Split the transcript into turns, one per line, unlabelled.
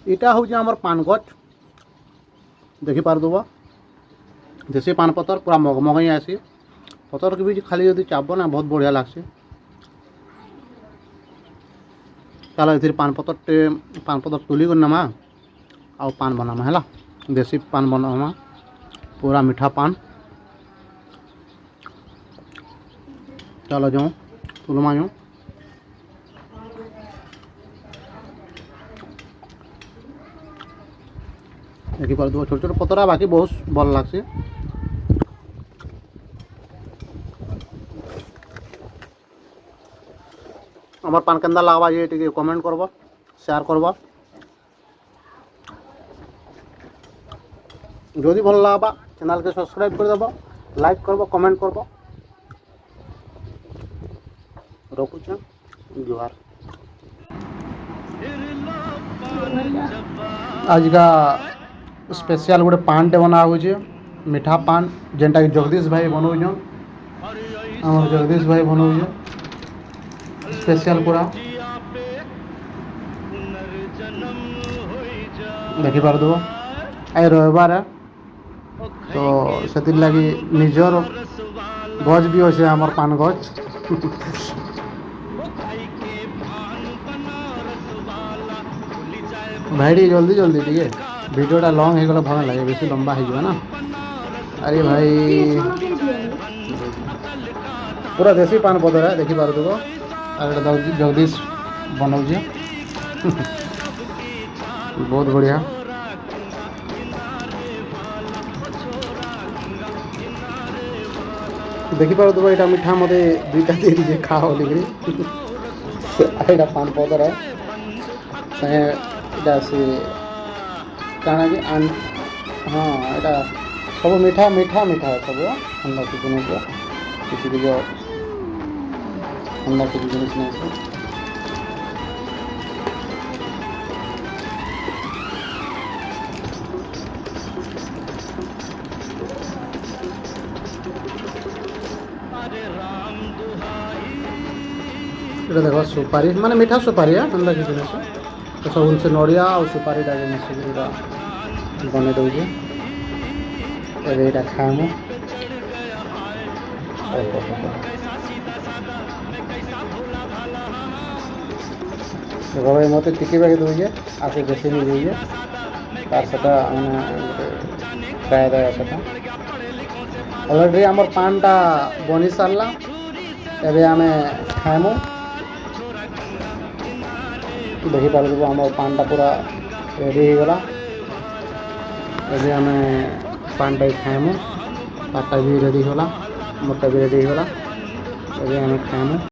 এটা হচ্ছে আমার পান গছ ଦେଖିପାରୁଥିବ ଦେଶୀ ପାନ ପତ୍ର ପୁରା ମଗମଗ ହିଁ ଆସି ପତରକୁ ବି ଖାଲି ଯଦି ଚାବ ନା ବହୁତ ବଢ଼ିଆ ଲାଗ୍ସି। ଚାଲ ଏଥିରେ ପାନ ପତ୍ର ତୁଲିକରି ନେମା ଆଉ ପାନ ବନାମା ହେଲା। ଦେଶୀ ପାନ ବନାମା ପୁରା ମିଠା ପାନ। ଚାଲ ଯାଉଁ ତୁଲମା ଯାଉଁ। ଦେଖିପାରୁଥିବ ଛୋଟ ଛୋଟ ପତରା ବାକି ବହୁତ ଭଲ ଲାଗ୍ସି। আমার পান কেন্দা লাগবা যে টিকে কমেন্ট করব, শেয়ার করব। যদি ভালো লাগবা চ্যানেলকে সাবস্ক্রাইব করে দেব, লাইক করব, কমেন্ট করব। রখুছে জোহার। আজকা স্পেশাল গোটে পানটে বনা হচ্ছে মিঠা পান যেটা কি জগদীশ ভাই বনাউছন। আমার জগদীশ ভাই বনাউছে স্পেশাল পুরা ଦେଖିପାରୁଥିବ। ଆଜି ରବିବାର ତ ସେଥିର୍ଲାଗି ନିଜର ଗଛ ବି ଅଛେ ଆମର ପାନ ଗଛ। ଭାଇ ଟିକେ ଜଲ୍ଦି ଜଲ୍ଦି ଟିକେ ଭିଡ଼ିଓଟା ଲଙ୍ଗ୍ ହେଇଗଲେ ଭଲ ଲାଗେ, ବେଶୀ ଲମ୍ବା ହେଇଯିବ ନା। ଆରେ ଭାଇ ପୁରା ଦେଶୀ ପାନ ପତରା ଦେଖିପାରୁଥିବ। ଆଉ ଏଇଟା ଜଗଦୀଶ ବନାଉଛି ବହୁତ ବଢ଼ିଆ। ଦେଖିପାରୁଥିବ ଏଇଟା ମିଠା ମୋତେ ଦୁଇଟା ଦେଇଛି ଖାଅ ବୋଲିକିରି। ଏଇଟା ପାନ ପତର ସାଙ୍ଗେ ଏଇଟା ସେ କାଣା କି ହଁ ଏଇଟା ସବୁ ମିଠା ମିଠା ମିଠା ସବୁ ଥଣ୍ଡା କିଛି ଜିନିଷ କିଛି ଥଣ୍ଡା କିଛି ଜିନିଷ ନାହିଁ। এটা দেখো সুপারি মানে মিঠা সুপারি ଏନ୍ତା କିଛି ଜିନିଷ ସବୁ ସେ ନଡ଼ିଆ ଆଉ ସୁପାରିଟା ମିଶିକିରି ଏଇଟା ବନେଇ ଦେଉଛି। ଏବେ ଏଇଟା ଖାଇମୁ। ଦେଖ ଭାଇ ମୋତେ ଟିକିବାକୁ ଦେଉଛେ ଆଉ ସେ ବେଶୀ ନେଇଯାଉଛେ ତାର ସେଟା ମାନେ ଗୋଟେ ଖାଇବା ସେଟା ଅଲରେଡ଼ି ଆମର ପାନଟା ବନି ସାରିଲା। ଏବେ ଆମେ ଖାଇମୁ। ଦେଖିପାରୁଥିବ ଆମର ପାନଟା ପୁରା ରେଡ଼ି ହେଇଗଲା। ଏବେ ଆମେ ପାନଟା ଖାଇମୁ। ତାରଟା ବି ରେଡ଼ି ହେଇଗଲା, ମୋରଟା ବି ରେଡ଼ି ହେଇଗଲା। ଏବେ ଆମେ ଖାଇମୁ।